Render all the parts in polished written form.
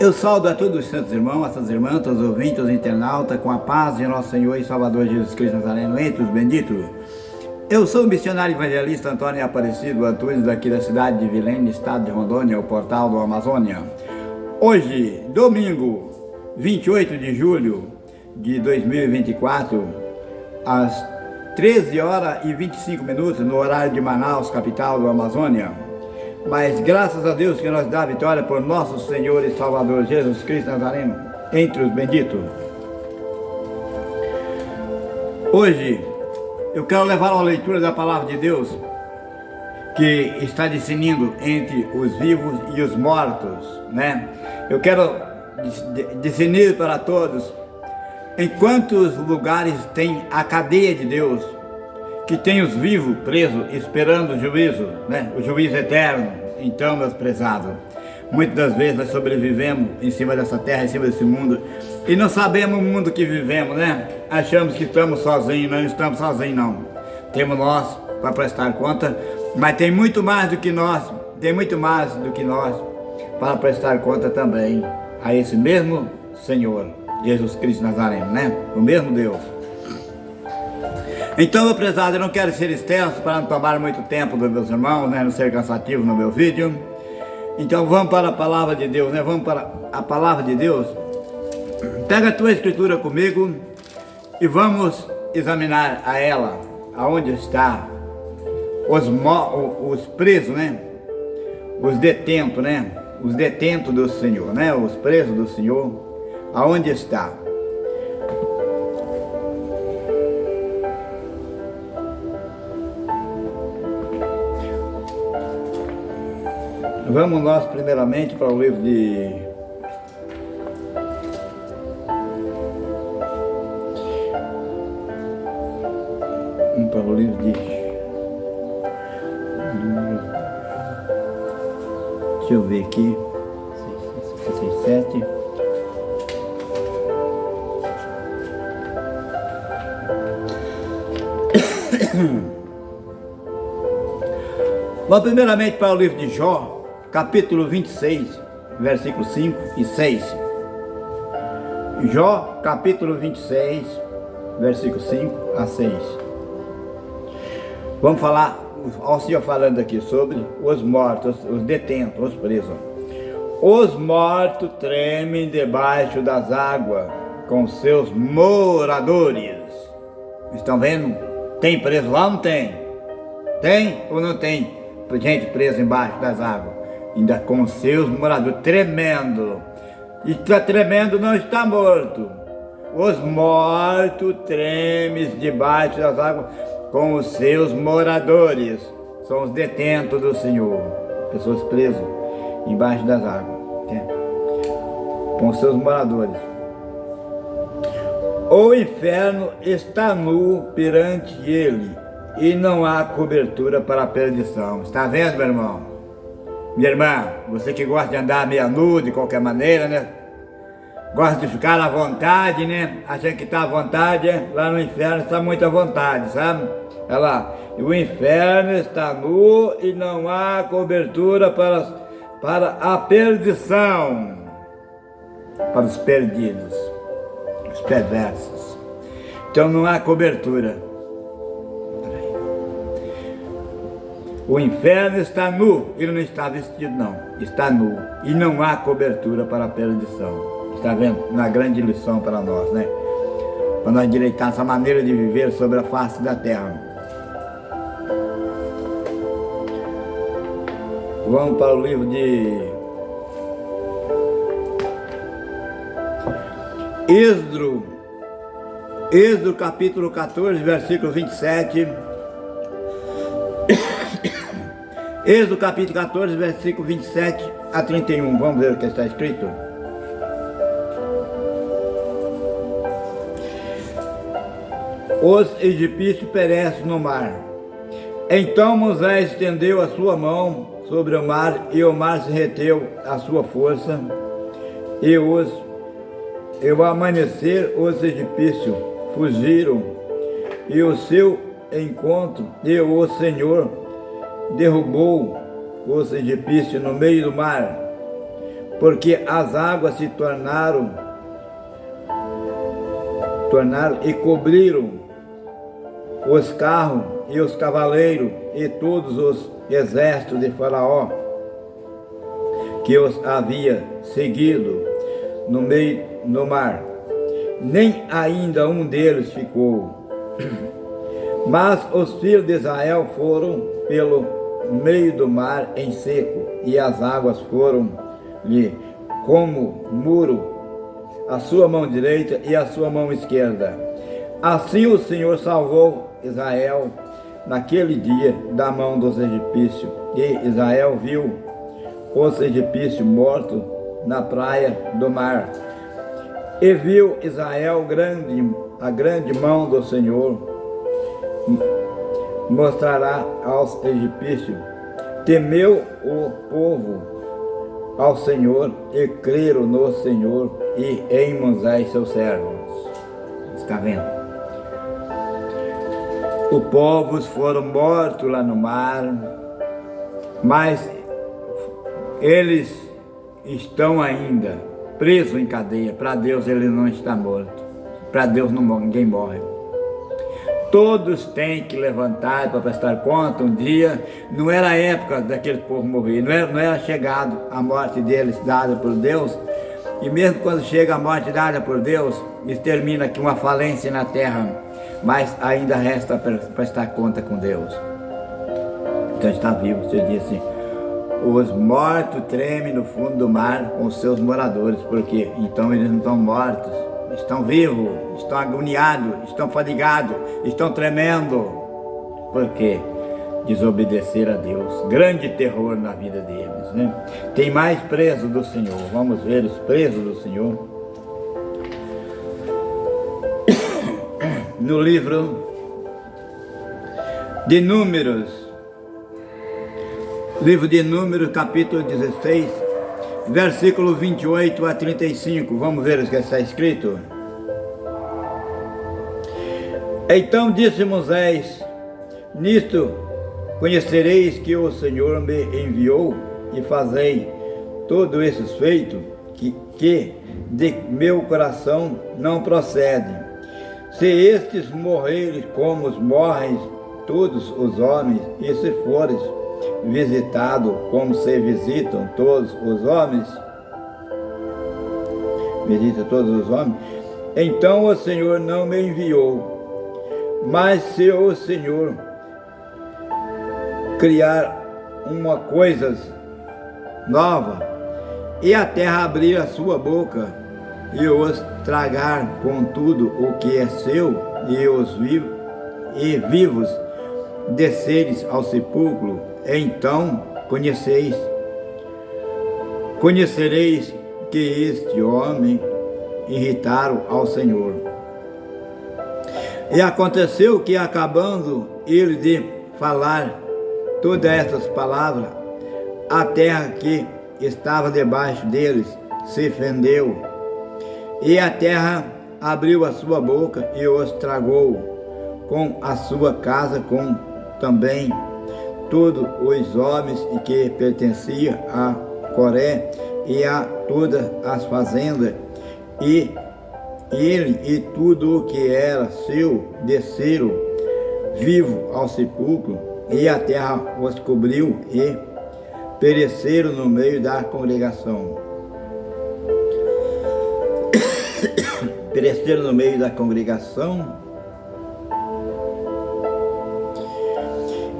Eu saúdo a todos os santos irmãos, as santas irmãs, todos os ouvintes, os internautas, com a paz de nosso Senhor e Salvador Jesus Cristo Nazareno, entre os benditos. Eu sou o missionário evangelista Antônio Aparecido Antunes, daqui da cidade de Vilene, estado de Rondônia, o portal do Amazônia. Hoje, domingo, 28 de julho de 2024, às 13 horas e 25 minutos, no horário de Manaus, capital do Amazônia. Mas graças a Deus que nos dá a vitória por nosso Senhor e Salvador Jesus Cristo Nazareno, entre os benditos. Hoje eu quero levar uma leitura da palavra de Deus que está discernindo entre os vivos e os mortos, né? Eu quero discernir para todos em quantos lugares tem a cadeia de Deus, que tem os vivos presos, esperando o juízo, né? O juízo eterno. Então, meus prezados, muitas das vezes nós sobrevivemos em cima dessa terra, em cima desse mundo, e não sabemos o mundo que vivemos, né? Achamos que estamos sozinhos, não estamos sozinhos não. Temos nós para prestar conta, mas tem muito mais do que nós, para prestar conta também a esse mesmo Senhor, Jesus Cristo Nazareno, né? O mesmo Deus. Então, meu prezado, eu não quero ser extenso para não tomar muito tempo dos meus irmãos, né? Não ser cansativo no meu vídeo. Então vamos para a palavra de Deus, né? Vamos para a palavra de Deus. Pega a tua escritura comigo e vamos examinar a ela, aonde está os presos, né? Os detentos, né? Os detentos do Senhor, né? Os presos do Senhor, aonde está? Vamos nós primeiramente para o livro de deixa eu ver aqui, 67. Vamos primeiramente para o livro de Jó, capítulo 26, versículos 5 e 6. Jó, capítulo 26, versículos 5 a 6. Vamos falar, ao Senhor falando aqui sobre os mortos, os detentos, os presos. Os mortos tremem debaixo das águas com seus moradores. Estão vendo? Tem preso lá ou não tem? Tem ou não tem gente presa embaixo das águas? Ainda com seus moradores, tremendo. E está tremendo, não está morto. Os mortos tremem debaixo das águas com os seus moradores. São os detentos do Senhor, pessoas presas embaixo das águas, né? Com seus moradores. O inferno está nu perante ele, e não há cobertura para a perdição. Está vendo, meu irmão? Minha irmã, você que gosta de andar meio nu de qualquer maneira, né? Gosta de ficar à vontade, né? Achando que está à vontade, lá no inferno está muito à vontade, sabe? Olha lá, o inferno está nu e não há cobertura para a perdição, para os perdidos, os perversos. Então não há cobertura. O inferno está nu, ele não está vestido não, está nu, e não há cobertura para a perdição. Está vendo? Uma grande lição para nós, né? Para nós endireitar essa maneira de viver sobre a face da terra. Vamos para o livro de Êxodo capítulo 14, versículo 27. Êxodo capítulo 14, versículo 27 a 31. Vamos ver o que está escrito. Os egípcios perecem no mar. Então Moisés estendeu a sua mão sobre o mar, e o mar se reteu à sua força, e ao amanhecer os egípcios fugiram, e o seu encontro, e o Senhor derrubou os egípcios no meio do mar. porque as águas se tornaram e cobriram os carros e os cavaleiros e todos os exércitos de Faraó que os havia seguido no mar. Nem ainda um deles ficou. Mas os filhos de Israel foram pelo meio do mar em seco, e as águas foram-lhe como muro, a sua mão direita e a sua mão esquerda. Assim o Senhor salvou Israel naquele dia da mão dos egípcios, e Israel viu os egípcios mortos na praia do mar. E viu Israel a grande mão do Senhor mostrará aos egípcios. Temeu o povo ao Senhor e creram no Senhor e em Moisés seu servo. Está vendo? Os povos foram mortos lá no mar, mas eles estão ainda presos em cadeia. Para Deus ele não está morto. Para Deus ninguém morre. Todos têm que levantar para prestar conta. Um dia, não era a época daquele povo morrer, não era chegado a morte deles dada por Deus. E mesmo quando chega a morte dada por Deus, extermina aqui uma falência na terra, mas ainda resta prestar conta com Deus. Então está vivo. Você diz assim: os mortos tremem no fundo do mar com os seus moradores, porque então eles não estão mortos, estão vivos, estão agoniados, estão fadigados, estão tremendo, porque desobedeceram a Deus. Grande terror na vida deles, né? Tem mais presos do Senhor. Vamos ver os presos do Senhor. No livro de Números, capítulo 16, versículo 28 a 35. Vamos ver o que está escrito. Então disse Moisés: nisto conhecereis que o Senhor me enviou, e fazei todos esses feitos que de meu coração não procedem. Se estes morrerem como morrem todos os homens, e se fores visitado como se visitam todos os homens, então o Senhor não me enviou. Mas se o Senhor criar uma coisa nova, e a terra abrir a sua boca, e os tragar com tudo o que é seu, e os vivos desceres ao sepulcro, então conhecereis que este homem irritaram ao Senhor. E aconteceu que, acabando ele de falar todas estas palavras, a terra que estava debaixo deles se fendeu, e a terra abriu a sua boca e os tragou com a sua casa, com também todos os homens que pertenciam a Coré e a todas as fazendas, e ele e tudo o que era seu desceram vivo ao sepulcro, e a terra os cobriu e pereceram no meio da congregação. Pereceram no meio da congregação.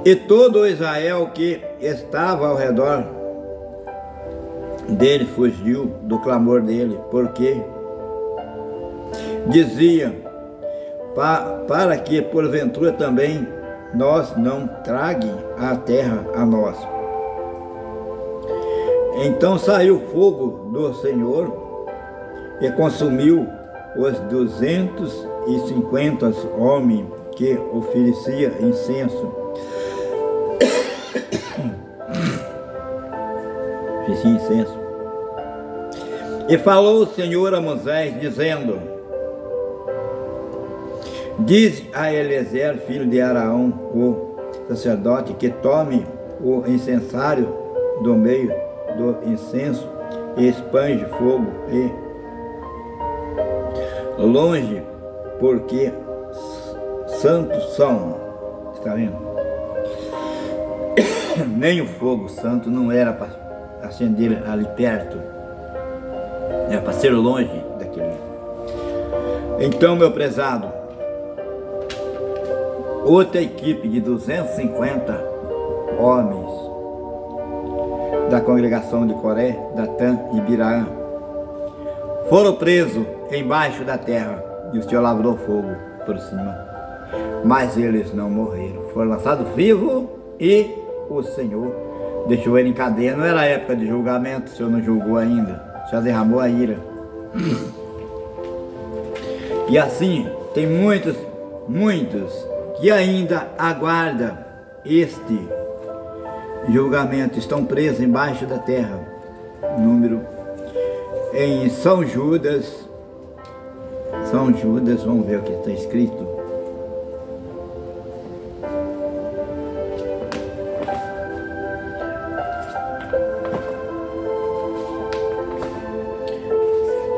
E todo Israel que estava ao redor dele fugiu do clamor dele, porque dizia: para que porventura também nós não trague a terra a nós. Então saiu fogo do Senhor e consumiu os 250 homens que ofereciam incenso. E falou o Senhor a Moisés, dizendo: diz a Eleazar, filho de Araão, o sacerdote, que tome o incensário do meio do incenso espange fogo e longe, porque santos são. Está vendo? Nem o fogo santo não era para acender ali perto, era para ser longe daquele. Então, meu prezado, outra equipe de 250 homens da congregação de Coré, Datã e Biraã foram presos embaixo da terra, e o Senhor lavrou fogo por cima, mas eles não morreram, foram lançados vivos, e o Senhor deixou ele em cadeia. Não era época de julgamento, o Senhor não julgou ainda, o Senhor derramou a ira. E assim, tem muitos que ainda aguardam este julgamento, estão presos embaixo da terra. Número em São Judas, vamos ver o que está escrito.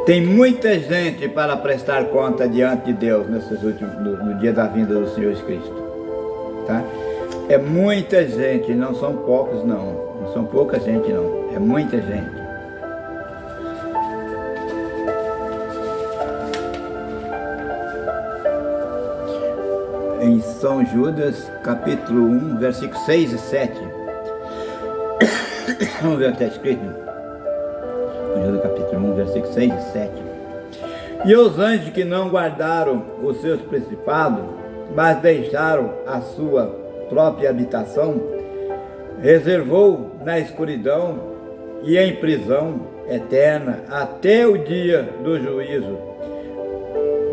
Tem muita gente para prestar conta diante de Deus no dia da vinda do Senhor Cristo, tá? É muita gente, não são poucos não são pouca gente não, é muita gente. Em São Judas, capítulo 1, versículos 6 e 7. Vamos ver o que está escrito. São Judas, capítulo 1, versículos 6 e 7. E os anjos que não guardaram os seus principados, mas deixaram a sua própria habitação, reservou na escuridão e em prisão eterna até o dia do juízo,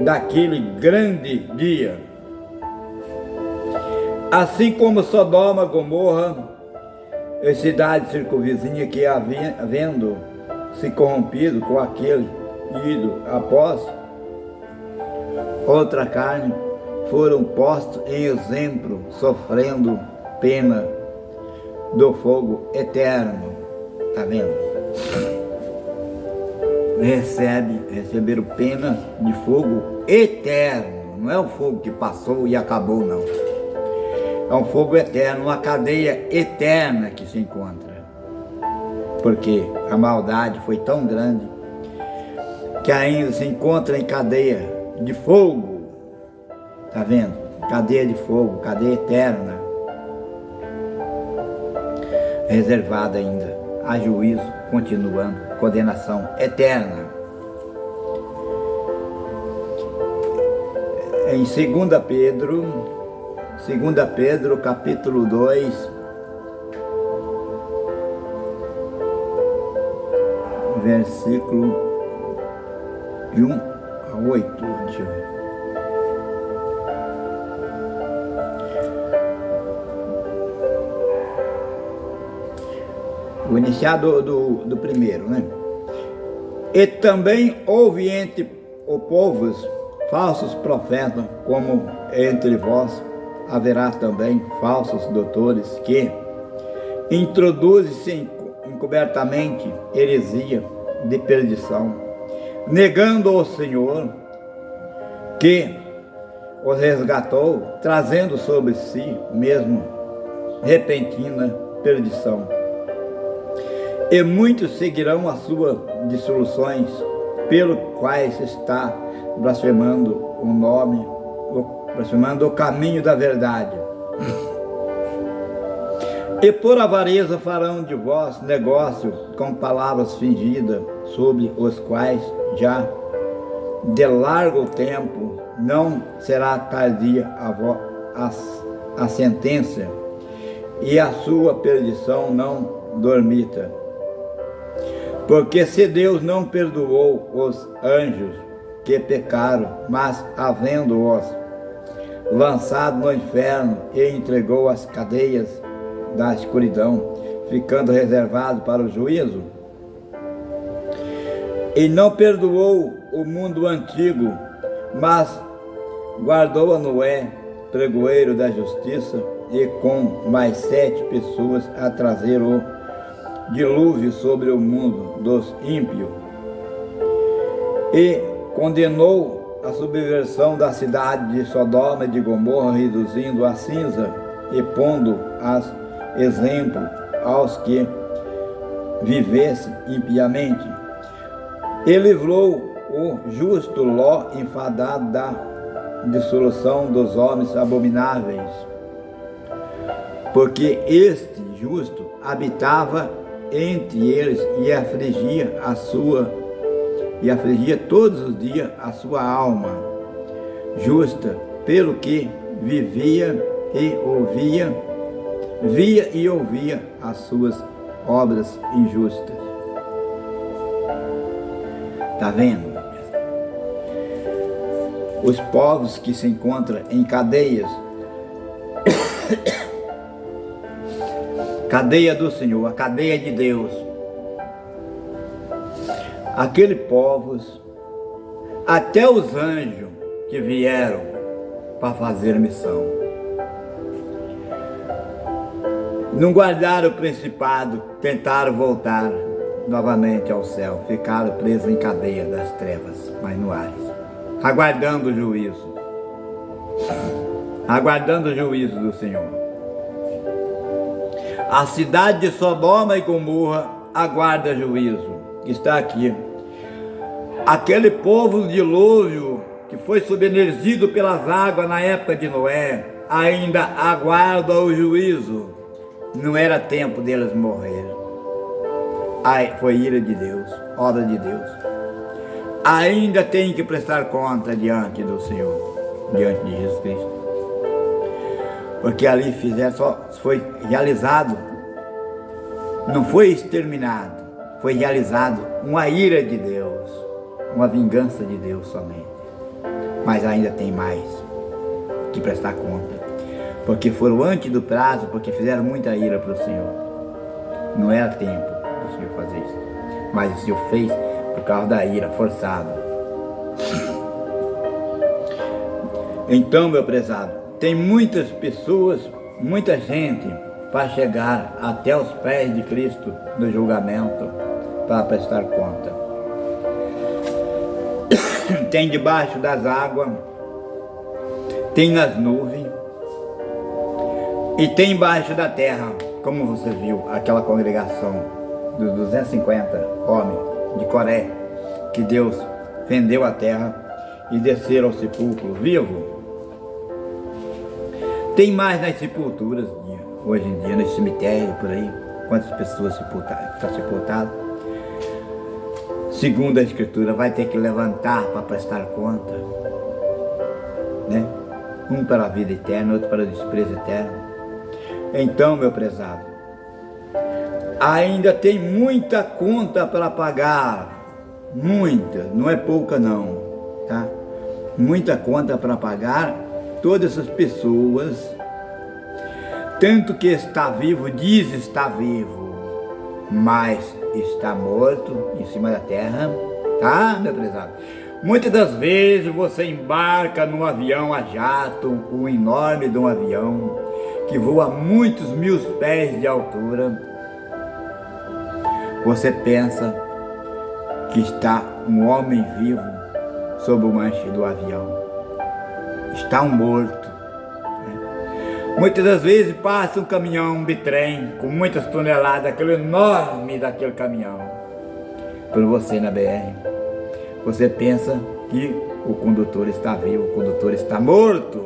daquele grande dia. Assim como Sodoma, Gomorra e cidade circunvizinha que havendo se corrompido com aquele ido após outra carne, foram postos em exemplo, sofrendo pena do fogo eterno. Tá vendo? Receberam pena de fogo eterno. Não é o fogo que passou e acabou, não. É um fogo eterno, uma cadeia eterna que se encontra. Porque a maldade foi tão grande que ainda se encontra em cadeia de fogo. Tá vendo? Cadeia de fogo, cadeia eterna. Reservada ainda a juízo, continuando, condenação eterna. Em 2 Pedro, capítulo 2, versículo de 1 a 8, deixa eu ver. Vou iniciar do primeiro, né? E também houve entre os povos falsos profetas, como entre vós haverá também falsos doutores que introduzem encobertamente heresia de perdição, negando o Senhor que os resgatou, trazendo sobre si mesmo repentina perdição. E muitos seguirão as suas dissoluções, pelo quais está blasfemando o nome, blasfemando o caminho da verdade. E por avareza farão de vós negócio com palavras fingidas, sobre os quais já de largo tempo não será tardia a sentença, e a sua perdição não dormita. Porque se Deus não perdoou os anjos que pecaram, mas havendo-os lançado no inferno e entregou as cadeias da escuridão, ficando reservado para o juízo, e não perdoou o mundo antigo, mas guardou a Noé, pregoeiro da justiça, e com mais 7 pessoas a trazer o dilúvio sobre o mundo dos ímpios e condenou a subversão da cidade de Sodoma e de Gomorra, reduzindo a cinza e pondo as exemplo aos que vivessem impiamente. E livrou o justo Ló, enfadado da dissolução dos homens abomináveis, porque este justo habitava entre eles e afligia todos os dias a sua alma justa, pelo que via e ouvia as suas obras injustas. Está vendo? Os povos que se encontram em cadeias, cadeia do Senhor, a cadeia de Deus, aqueles povos, até os anjos que vieram para fazer missão, não guardaram o principado, tentaram voltar novamente ao céu, ficaram presos em cadeia das trevas manuais, aguardando o juízo, do Senhor. A cidade de Sodoma e Gomorra aguarda juízo, que está aqui. Aquele povo do dilúvio que foi submergido pelas águas na época de Noé, ainda aguarda o juízo. Não era tempo deles morrerem. Foi ira de Deus, obra de Deus. Ainda tem que prestar conta diante do Senhor, diante de Jesus Cristo. Porque ali foi realizado, não foi exterminado, foi realizado uma ira de Deus, uma vingança de Deus somente. Mas ainda tem mais que prestar conta, porque foram antes do prazo, porque fizeram muita ira para o Senhor. Não era tempo do Senhor fazer isso, mas o Senhor fez por causa da ira forçada. Então, meu prezado, tem muitas pessoas, muita gente para chegar até os pés de Cristo no julgamento para prestar conta. Tem debaixo das águas, tem nas nuvens e tem embaixo da terra, como você viu, aquela congregação dos 250 homens de Coré, que Deus fendeu a terra e desceram ao sepulcro vivo. Tem mais nas sepulturas, hoje em dia, no cemitério, por aí, quantas pessoas estão sepultadas. Segundo a Escritura, vai ter que levantar para prestar conta, né? Um para a vida eterna, outro para o desprezo eterno. Então, meu prezado, ainda tem muita conta para pagar, muita, não é pouca não, tá? Muita conta para pagar, todas essas pessoas, tanto que está vivo, diz estar vivo, mas está morto em cima da terra, tá, meu prezado? Muitas das vezes você embarca num avião a jato, um enorme de um avião, que voa muitos mil pés de altura. Você pensa que está um homem vivo sob o manche do avião. Está um morto. Muitas das vezes passa um caminhão de trem com muitas toneladas, aquele enorme daquele caminhão, por você na BR. Você pensa que o condutor está vivo, o condutor está morto.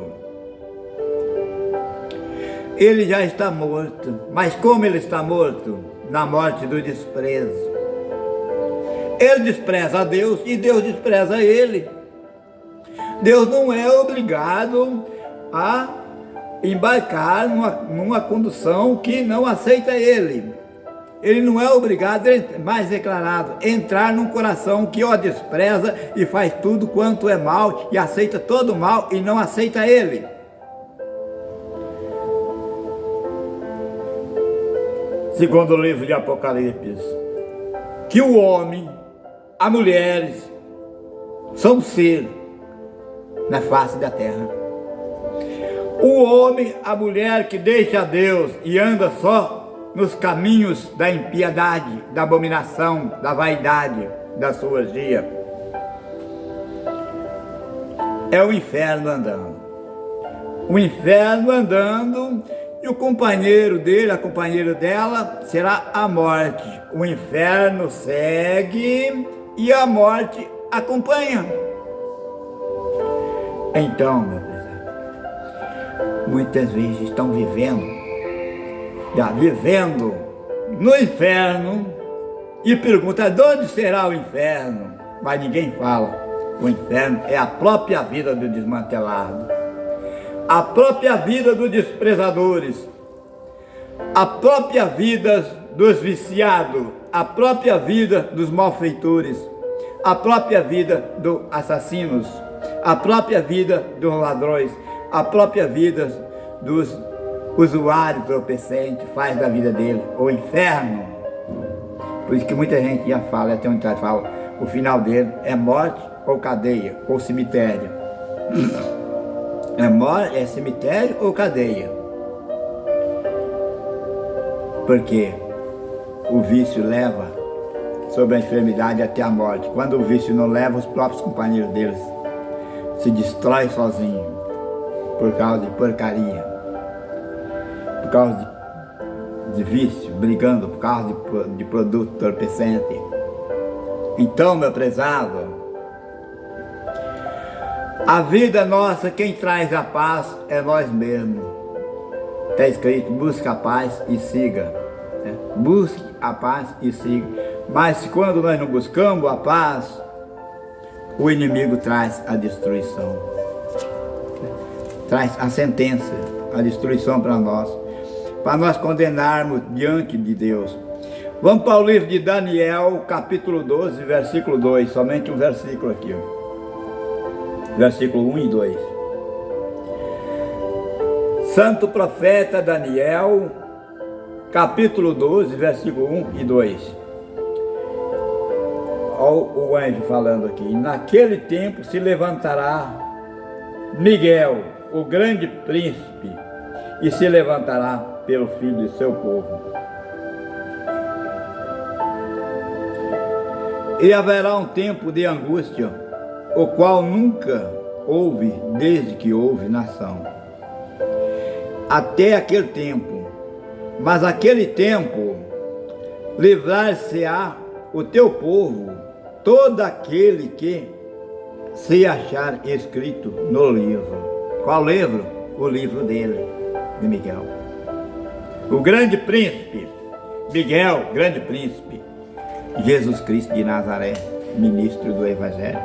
Ele já está morto, mas como ele está morto? Na morte do desprezo. Ele despreza a Deus e Deus despreza ele. Deus não é obrigado a embarcar numa condução que não aceita ele. Ele não é obrigado, mais declarado, entrar num coração que o despreza e faz tudo quanto é mal e aceita todo o mal e não aceita ele. Segundo o livro de Apocalipse, que o homem, as mulheres, são ser na face da terra. O homem, a mulher que deixa Deus e anda só nos caminhos da impiedade, da abominação, da vaidade, da zoologia. É o inferno andando. O inferno andando, e o companheiro dele, a companheira dela, será a morte. O inferno segue e a morte acompanha. Então, meu prezado, muitas vezes estão vivendo no inferno e perguntam: de onde será o inferno? Mas ninguém fala. O inferno é a própria vida do desmantelado, a própria vida dos desprezadores, a própria vida dos viciados, a própria vida dos malfeitores, a própria vida dos assassinos, a própria vida dos ladrões, a própria vida dos usuários entorpecentes, faz da vida dele o inferno. Por isso que muita gente já fala, até um ditado fala, o final dele é morte ou cadeia, ou cemitério. É cemitério ou cadeia. Porque o vício leva sobre a enfermidade até a morte. Quando o vício não leva, os próprios companheiros deles se destrói sozinho por causa de porcaria, por causa de vício, brigando por causa de produto entorpecente. Então, meu prezado, a vida nossa, quem traz a paz é nós mesmos. Está escrito: busque a paz e siga. Busque a paz e siga. Mas quando nós não buscamos a paz, o inimigo traz a destruição, traz a sentença, a destruição para nós condenarmos diante de Deus. Vamos para o livro de Daniel, capítulo 12, versículo 2, somente um versículo aqui, versículo 1 e 2. Santo profeta Daniel, capítulo 12, versículo 1 e 2. Olha o anjo falando aqui: naquele tempo se levantará Miguel, o grande príncipe, e se levantará pelo filho de seu povo. E haverá um tempo de angústia, o qual nunca houve desde que houve nação, até aquele tempo. Mas aquele tempo livrar-se-á o teu povo, todo aquele que se achar escrito no livro. Qual livro? O livro dele, de Miguel. O grande príncipe, Miguel, grande príncipe, Jesus Cristo de Nazaré, ministro do Evangelho.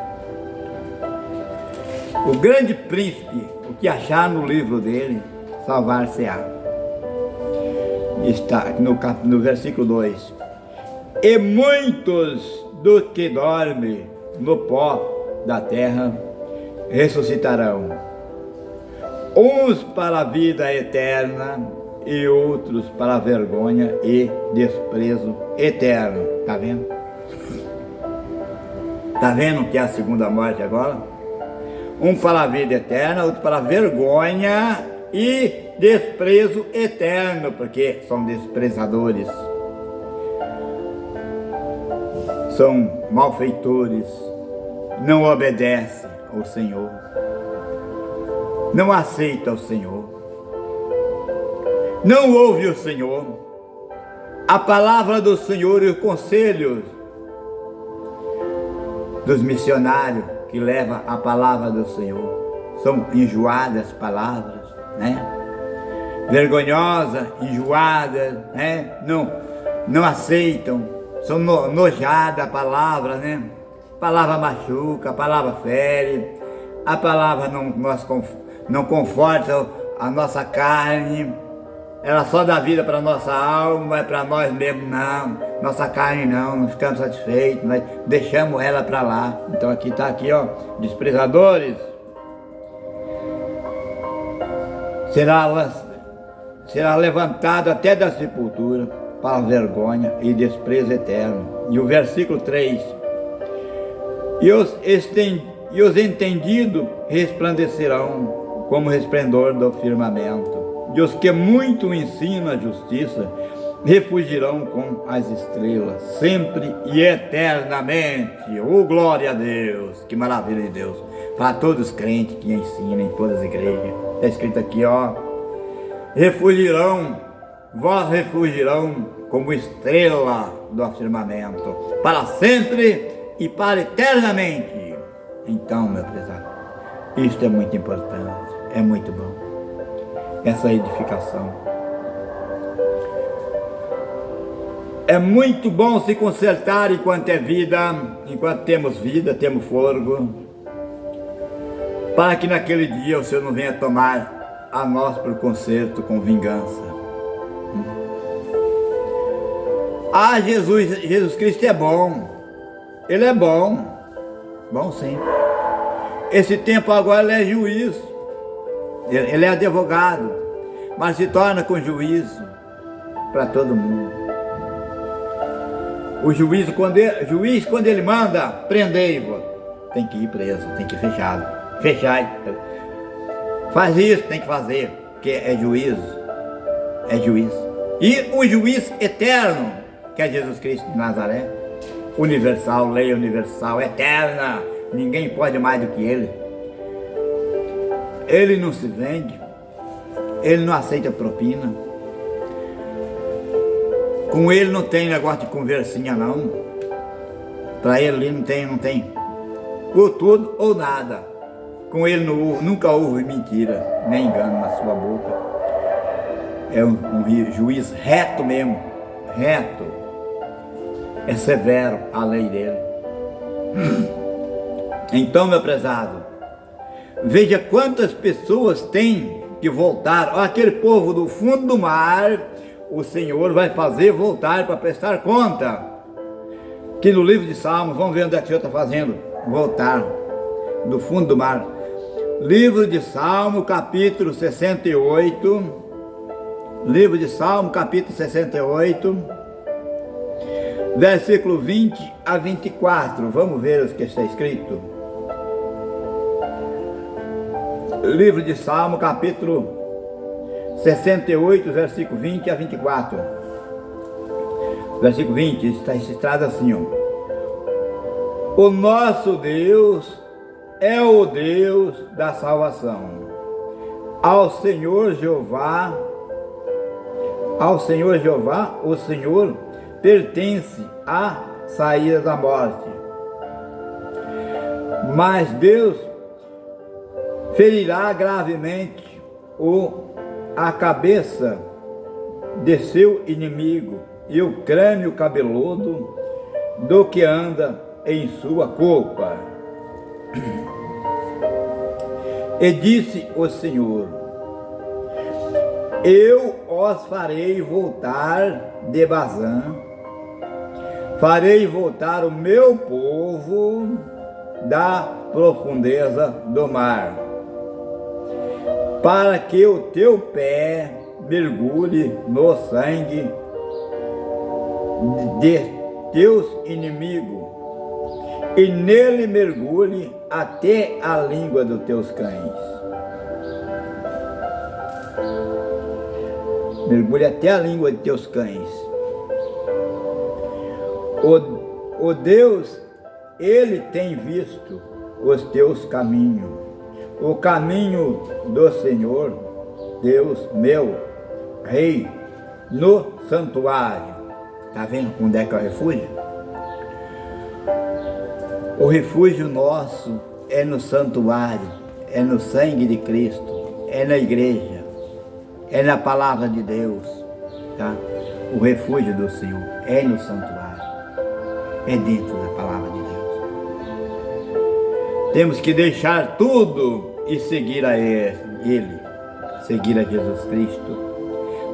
O grande príncipe, o que achar no livro dele, salvar-se-á. Está no versículo 2. E muitos dos que dormem no pó da terra ressuscitarão, uns para a vida eterna e outros para a vergonha e desprezo eterno. Está vendo? Está vendo que é a segunda morte agora? Um para a vida eterna, outro para a vergonha e desprezo eterno, porque são desprezadores, são malfeitores, não obedecem ao Senhor, não aceitam o Senhor, não ouve o Senhor, a palavra do Senhor e os conselhos dos missionários que levam a palavra do Senhor. São enjoadas palavras, né? Vergonhosas, enjoadas, né? Não aceitam, são nojadas a palavra, né? A palavra machuca, a palavra fere, a palavra não conforta a nossa carne. Ela só dá vida para a nossa alma, mas para nós mesmos não. Nossa carne não ficamos satisfeitos, nós deixamos ela para lá. Então aqui está aqui, ó, desprezadores. Será levantado até da sepultura para vergonha e desprezo eterno. E o versículo 3. E os entendidos resplandecerão como resplendor do firmamento. E os que muito ensinam a justiça refugirão com as estrelas, sempre e eternamente. Oh, glória a Deus! Que maravilha de Deus! Para todos os crentes que ensinam em todas as igrejas. Está escrito aqui, ó. Refugirão, vós refugirão como estrela do firmamento, para sempre e para eternamente. Então, meu prezado, isto é muito importante, é muito bom. Essa edificação. É muito bom se consertar enquanto é vida, enquanto temos vida, temos fôlego, para que naquele dia o Senhor não venha tomar a nós por conserto com vingança. Ah, Jesus Cristo é bom, Ele é bom sim. Esse tempo agora Ele é juiz, Ele é advogado, mas se torna com juízo para todo mundo. O juiz, quando ele manda prender, tem que ir preso, tem que ir fechar. Faz isso, tem que fazer, porque é juízo. E o juiz eterno, que é Jesus Cristo de Nazaré, universal, lei universal, eterna, ninguém pode mais do que Ele. Ele não se vende, Ele não aceita propina. Com Ele não tem negócio de conversinha não. Para Ele não tem. Ou tudo ou nada. Com Ele nunca houve mentira, nem engano na sua boca. É um juiz reto mesmo, reto. É severo a lei dele. Então, meu prezado, veja quantas pessoas têm que voltar. Aquele povo do fundo do mar, o Senhor vai fazer voltar para prestar conta. Que no livro de Salmos, vamos ver onde é que o Senhor está fazendo voltar do fundo do mar. Livro de Salmo, capítulo 68. Livro de Salmo, capítulo 68, versículo 20 a 24. Vamos ver o que está escrito. Livro de Salmo, capítulo 68, versículo 20 a 24. Versículo 20, se traz assim, ó. O nosso Deus é o Deus da salvação. Ao Senhor Jeová, o Senhor pertence à saída da morte. Mas Deus ferirá gravemente a cabeça de seu inimigo e o crânio cabeludo do que anda em sua culpa. E disse o Senhor: eu os farei voltar de Bazã, farei voltar o meu povo da profundeza do mar, para que o teu pé mergulhe no sangue de teus inimigos, e nele mergulhe até a língua dos teus cães. Mergulhe até a língua de teus cães. O Deus, Ele tem visto os teus caminhos, o caminho do Senhor, Deus meu, Rei, no santuário. Está vendo onde é que é o refúgio? O refúgio nosso é no santuário, é no sangue de Cristo, é na igreja, é na palavra de Deus, tá? O refúgio do Senhor é no santuário, é dentro da palavra de Deus. Temos que deixar tudo e seguir a Ele, seguir a Jesus Cristo,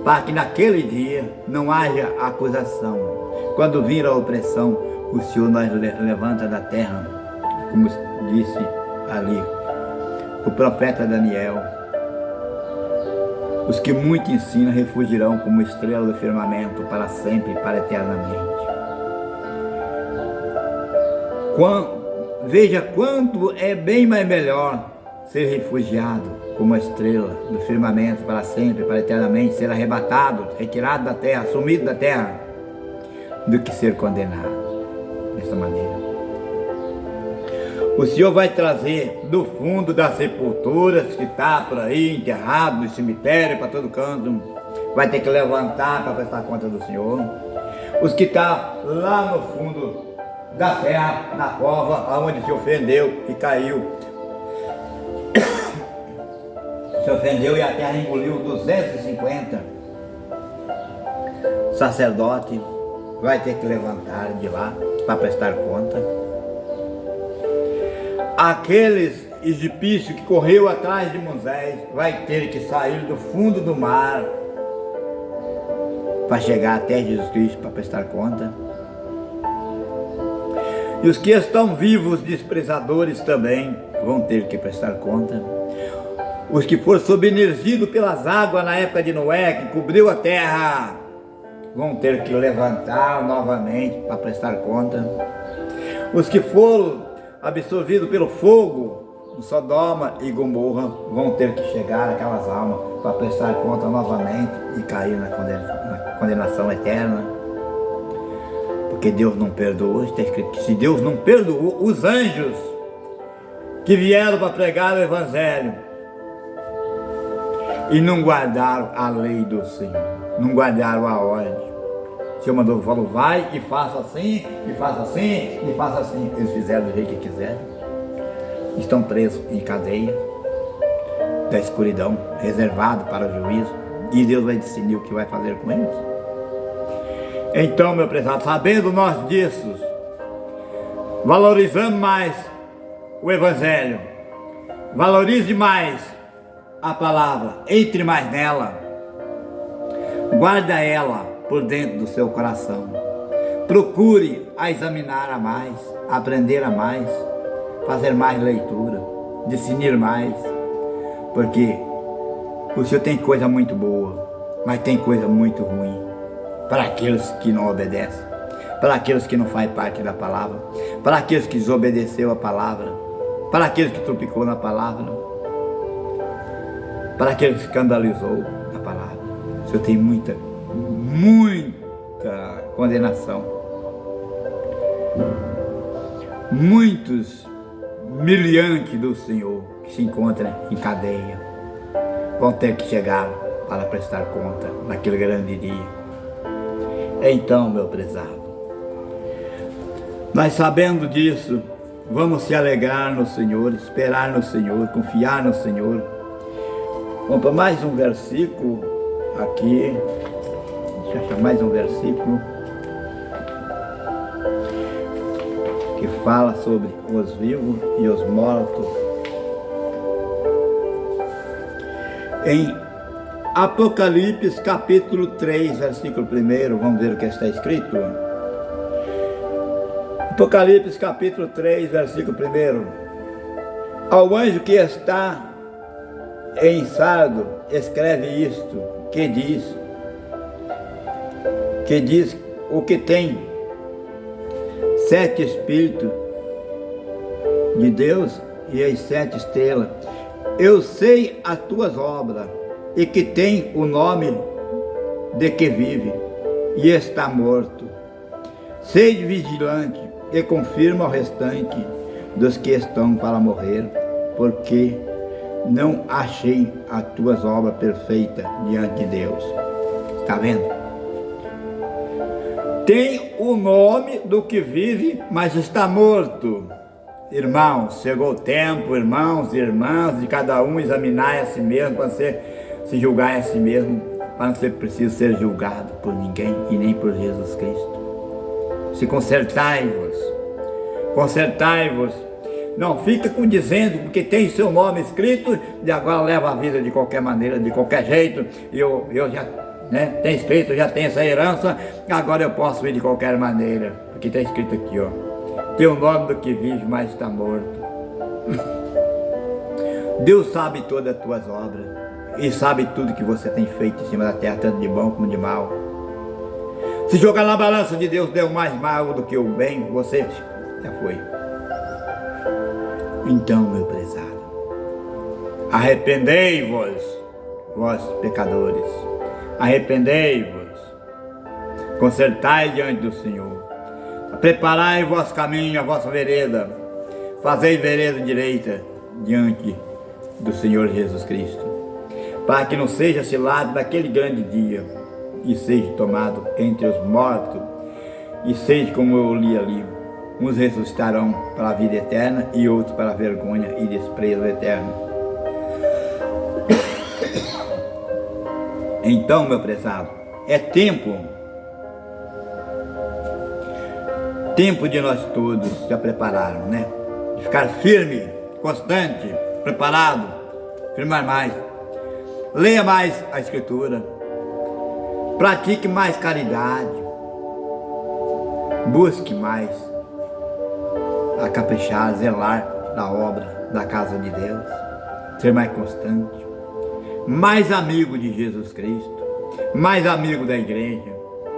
para que naquele dia não haja acusação. Quando vir a opressão, o Senhor nos levanta da terra, como disse ali o profeta Daniel. Os que muito ensinam refugirão como estrela do firmamento para sempre e para eternamente. Veja quanto é bem mais melhor ser refugiado como a estrela do firmamento para sempre, para eternamente, ser arrebatado, retirado da terra, sumido da terra, do que ser condenado dessa maneira. O Senhor vai trazer do fundo das sepulturas que está por aí, enterrado no cemitério, para todo canto, vai ter que levantar para prestar conta do Senhor. Os que estão lá no fundo da terra, na cova, onde se ofendeu e caiu, se ofendeu e a terra engoliu 250 sacerdotes, vai ter que levantar de lá para prestar conta. Aqueles egípcios que correu atrás de Moisés vai ter que sair do fundo do mar para chegar até Jesus Cristo para prestar conta. E os que estão vivos, desprezadores, também vão ter que prestar conta. Os que foram submergidos pelas águas na época de Noé, que cobriu a terra, vão ter que levantar novamente para prestar conta. Os que foram absorvidos pelo fogo, Sodoma e Gomorra, vão ter que chegar aquelas almas para prestar conta novamente e cair na condenação eterna. Porque Deus não perdoou. Está escrito que se Deus não perdoou os anjos que vieram para pregar o Evangelho e não guardaram a lei do Senhor, não guardaram a ordem. O Senhor mandou, falou, vai e faça assim, e faça assim, e faça assim. Eles fizeram do jeito que quiseram. Estão presos em cadeia da escuridão, reservado para o juízo. E Deus vai decidir o que vai fazer com eles. Então, meu prezado, sabendo nós disso, valorizando mais o Evangelho, valorize mais a palavra, entre mais nela, guarda ela por dentro do seu coração, procure a examinar a mais, aprender a mais, fazer mais leitura, discernir mais, porque o Senhor tem coisa muito boa, mas tem coisa muito ruim para aqueles que não obedecem, para aqueles que não fazem parte da palavra, para aqueles que desobedeceu a palavra, para aqueles que tropicou na palavra, para aqueles que escandalizou a palavra. O Senhor tem muita condenação. Muitos miliantes do Senhor que se encontram em cadeia vão ter que chegar para prestar conta naquele grande dia. Então, meu prezado, nós sabendo disso, vamos se alegrar no Senhor, esperar no Senhor, confiar no Senhor. Vamos para mais um versículo aqui. Deixa eu achar mais um versículo que fala sobre os vivos e os mortos. Em Apocalipse capítulo 3, versículo 1, vamos ver o que está escrito. Apocalipse capítulo 3, versículo 1. Ao anjo que está em Sardo, escreve isto, que diz o que tem 7 espíritos de Deus e as 7 estrelas. Eu sei as tuas obras, e que tem o nome de que vive e está morto. Sede vigilante e confirma o restante dos que estão para morrer, porque não achei as tuas obras perfeitas diante de Deus. Está vendo? Tem o nome do que vive, mas está morto. Irmãos, chegou o tempo, irmãos e irmãs, de cada um examinar a si mesmo, para se julgar a si mesmo, para não ser preciso ser julgado por ninguém e nem por Jesus Cristo. Se consertai-vos, não fica dizendo porque tem seu nome escrito e agora leva a vida de qualquer maneira, de qualquer jeito. Eu já tem escrito, já tenho essa herança, agora eu posso ir de qualquer maneira, porque está escrito aqui, ó, tem o nome do que vive, mas está morto. Deus sabe todas as tuas obras e sabe tudo que você tem feito em cima da terra, tanto de bom como de mal. Se jogar na balança de Deus, deu mais mal do que o bem, você já foi. Então, meu prezado, Arrependei-vos, vós pecadores, arrependei-vos, consertai diante do Senhor, preparai o vosso caminho, a vossa vereda, fazei vereda direita diante do Senhor Jesus Cristo, para que não seja cilado naquele grande dia, e seja tomado entre os mortos, e seja como eu li ali, uns ressuscitarão para a vida eterna, e outros para a vergonha e desprezo eterno. Então, meu prezado, é tempo de nós todos se prepararmos, né? De ficar firme, constante, preparado, firmar mais. Leia mais a Escritura, pratique mais caridade, busque mais a caprichar, zelar da obra da casa de Deus, ser mais constante, mais amigo de Jesus Cristo, mais amigo da igreja,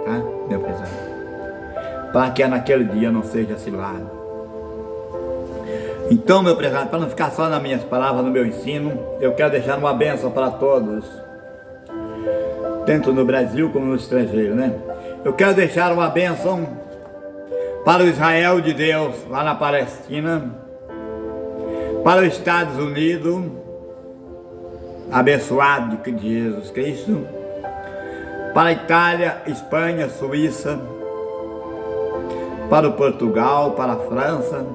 tá, meu prezado? Para que naquele dia não seja cilado. Então, meu prezado, para não ficar só nas minhas palavras, no meu ensino, eu quero deixar uma bênção para todos, tanto no Brasil como no estrangeiro, né? Eu quero deixar uma bênção para o Israel de Deus, lá na Palestina, para os Estados Unidos, abençoado de Jesus Cristo, para a Itália, Espanha, Suíça, para o Portugal, para a França,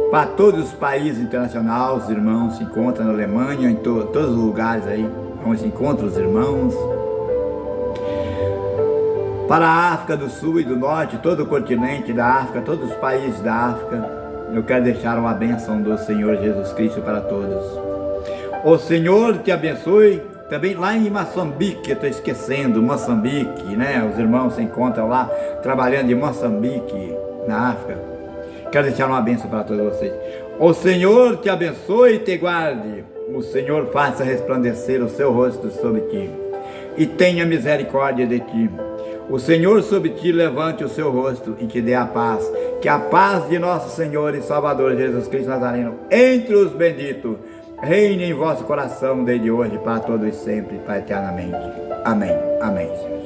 para todos os países internacionais. Os irmãos se encontram na Alemanha, em todos os lugares aí onde se encontram os irmãos, para a África do Sul e do Norte, todo o continente da África, todos os países da África. Eu quero deixar uma bênção do Senhor Jesus Cristo para todos. O Senhor te abençoe. Também lá em Moçambique, eu estou esquecendo, Moçambique, né? Os irmãos se encontram lá, trabalhando em Moçambique, na África. Quero deixar uma bênção para todos vocês. O Senhor te abençoe e te guarde. O Senhor faça resplandecer o seu rosto sobre ti e tenha misericórdia de ti. O Senhor sobre ti levante o seu rosto e te dê a paz. Que a paz de nosso Senhor e Salvador Jesus Cristo Nazareno, entre os benditos, reine em vosso coração desde hoje, para todos e sempre, para eternamente. Amém. Amém, Senhor.